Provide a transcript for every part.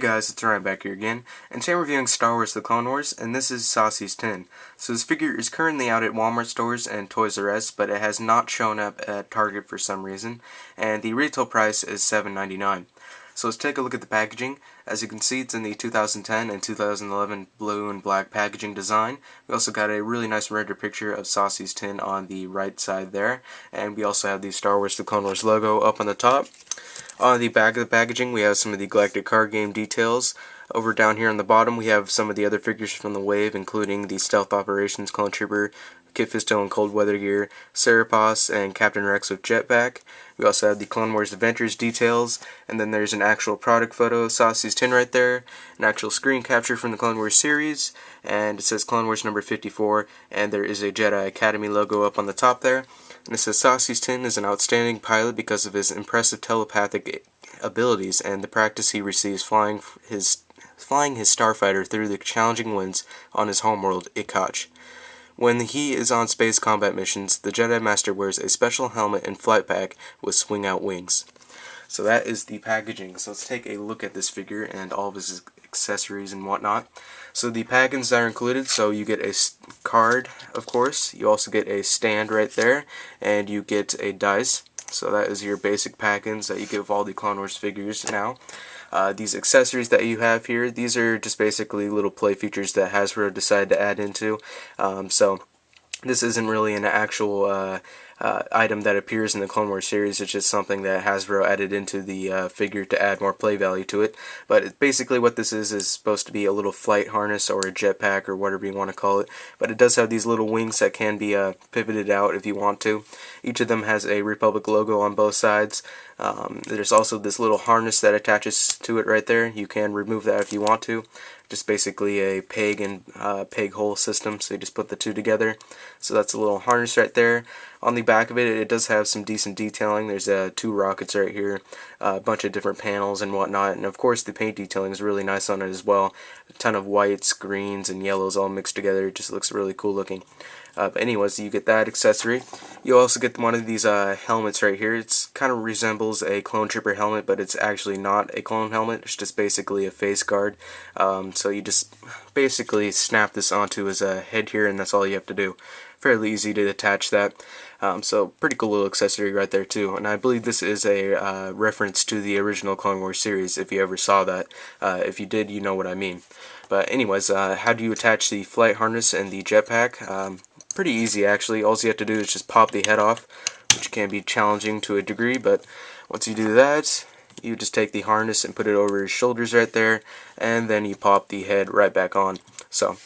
guys, it's Ryan back here again, and today I'm reviewing Star Wars The Clone Wars, and this is Saesee Tiin. So this figure is currently out at Walmart stores and Toys R Us, but it has not shown up at Target for some reason, and the retail price is $7.99. So let's take a look at the packaging. As you can see, it's in the 2010 and 2011 blue and black packaging design. We also got a really nice render picture of Saesee Tiin on the right side there, and we also have the Star Wars The Clone Wars logo up on the top. On the back of the packaging, we have some of the Galactic card game details. Over down here on the bottom, we have some of the other figures from the wave, including the Stealth Operations Clone Trooper, Kit Fisto in cold weather gear, Serapos, and Captain Rex with jetpack. We also have the Clone Wars Adventures details, and then there's an actual product photo of Saesee Tiin right there, an actual screen capture from the Clone Wars series, and it says Clone Wars number 54, and there is a Jedi Academy logo up on the top there. And it says Saesee Tiin is an outstanding pilot because of his impressive telepathic abilities and the practice he receives flying his starfighter through the challenging winds on his homeworld, Ikach. When he is on space combat missions, the Jedi Master wears a special helmet and flight pack with swing-out wings. So that is the packaging. So let's take a look at this figure and all of his accessories and whatnot. So the packings that are included, so you get a card, of course. You also get a stand right there, and you get a dice. So that is your basic packings that you give all the Clone Wars figures now. These accessories that you have here, these are just basically little play features that Hasbro decided to add into. So this isn't really an actual item that appears in the Clone Wars series. It's just something that Hasbro added into the figure to add more play value to it. But basically what this is supposed to be a little flight harness or a jetpack or whatever you want to call it. But it does have these little wings that can be pivoted out if you want to. Each of them has a Republic logo on both sides. There's also this little harness that attaches to it right there. You can remove that if you want to. Just basically a peg and peg hole system, so you just put the two together. So that's a little harness right there. On the back of it, it does have some decent detailing. There's two rockets right here, a bunch of different panels and whatnot, and of course the paint detailing is really nice on it as well. A ton of whites, greens, and yellows all mixed together. It just looks really cool looking. But anyways, you get that accessory. You also get one of these helmets right here. It kind of resembles a Clone Trooper helmet, but it's actually not a clone helmet. It's just basically a face guard. So you just basically snap this onto his head here, and that's all you have to do. Fairly easy to attach that. So pretty cool little accessory right there too. And I believe this is a reference to the original Clone Wars series, if you ever saw that. If you did, you know what I mean. But anyways, how do you attach the flight harness and the jetpack? Pretty easy actually. All you have to do is just pop the head off, which can be challenging to a degree, but once you do that, you just take the harness and put it over his shoulders right there, and then you pop the head right back on. So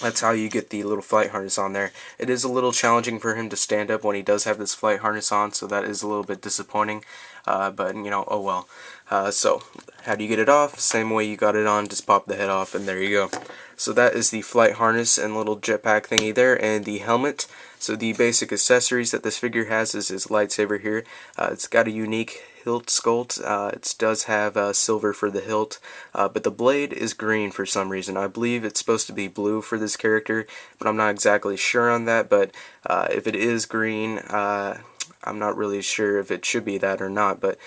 that's how you get the little flight harness on there. It is a little challenging for him to stand up when he does have this flight harness on, so that is a little bit disappointing, but you know, oh well. So how do you get it off? Same way you got it on, just pop the head off, and there you go. So that is the flight harness and little jetpack thingy there, and the helmet. So the basic accessories that this figure has is his lightsaber here. It's got a unique hilt sculpt. It does have silver for the hilt, but the blade is green for some reason. I believe it's supposed to be blue for this character, but I'm not exactly sure on that. But if it is green, I'm not really sure if it should be that or not. But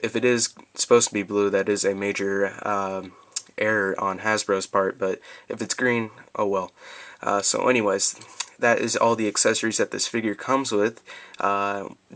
if it is supposed to be blue, that is a major error on Hasbro's part. But if it's green, oh well. So anyways, that is all the accessories that this figure comes with.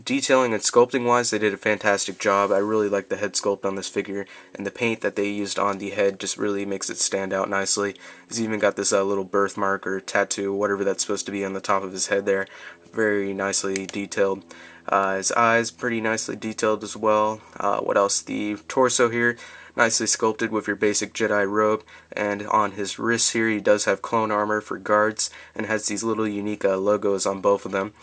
Detailing and sculpting wise, they did a fantastic job. I really like the head sculpt on this figure, and the paint that they used on the head just really makes it stand out nicely. He's even got this little birthmark or tattoo, whatever that's supposed to be, on the top of his head there. Very nicely detailed. His eyes pretty nicely detailed as well. What else? The torso here, nicely sculpted with your basic Jedi robe, and on his wrists here he does have clone armor for guards and has these little unique logos on both of them.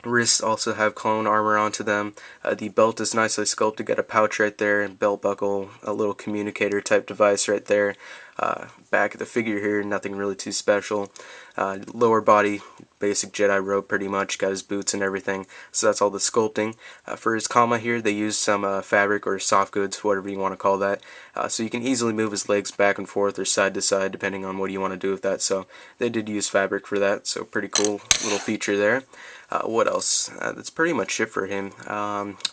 Wrists also have clone armor onto them. The belt is nicely sculpted, got a pouch right there, and belt buckle, a little communicator type device right there. Back of the figure here, nothing really too special. Lower body, basic Jedi robe pretty much, got his boots and everything, so that's all the sculpting. For his comma here, they used some fabric or soft goods, whatever you want to call that, so you can easily move his legs back and forth or side to side depending on what you want to do with that, so they did use fabric for that, so pretty cool little feature there. What else? That's pretty much it for him.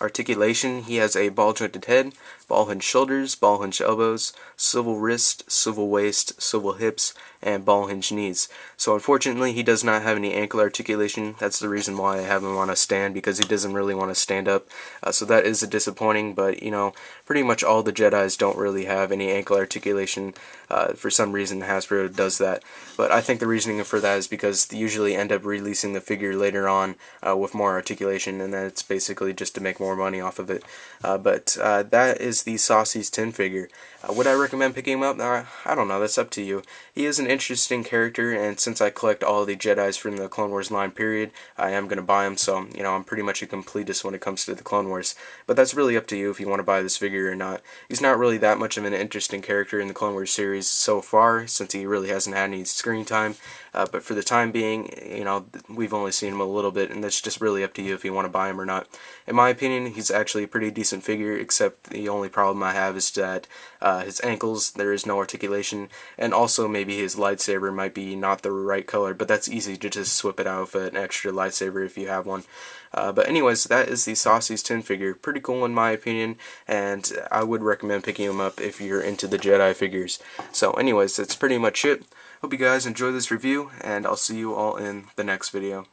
Articulation, he has a ball-jointed head, ball-hinged shoulders, ball-hinged elbows, swivel wrist, swivel waist, swivel hips, and ball-hinged knees. So unfortunately, he does not have any ankle articulation. That's the reason why I have him on a stand, because he doesn't really want to stand up. So that is disappointing, but you know, pretty much all the Jedis don't really have any ankle articulation. For some reason, Hasbro does that. But I think the reasoning for that is because they usually end up releasing the figure later on with more articulation, and then it's basically just to make more money off of it. But that is the Saesee Tiin figure. Would I recommend picking him up? I don't know, that's up to you. He is an interesting character, and since I collect all the Jedis from the Clone Wars line period, I am going to buy him, so you know, I'm pretty much a completist when it comes to the Clone Wars. But that's really up to you if you want to buy this figure or not. He's not really that much of an interesting character in the Clone Wars series so far, since he really hasn't had any screen time. But for the time being, you know, we've only seen him a little bit, and that's just really up to you if you want to buy him or not. In my opinion, he's actually a pretty decent figure, except the only problem I have is that his ankles, there is no articulation, and also maybe his lightsaber might be not the right color, but that's easy to just swap it out with an extra lightsaber if you have one. But anyways, that is the Saesee Tiin figure. Pretty cool in my opinion, and I would recommend picking him up if you're into the Jedi figures. So anyways, that's pretty much it. Hope you guys enjoy this review, and I'll see you all in the next video.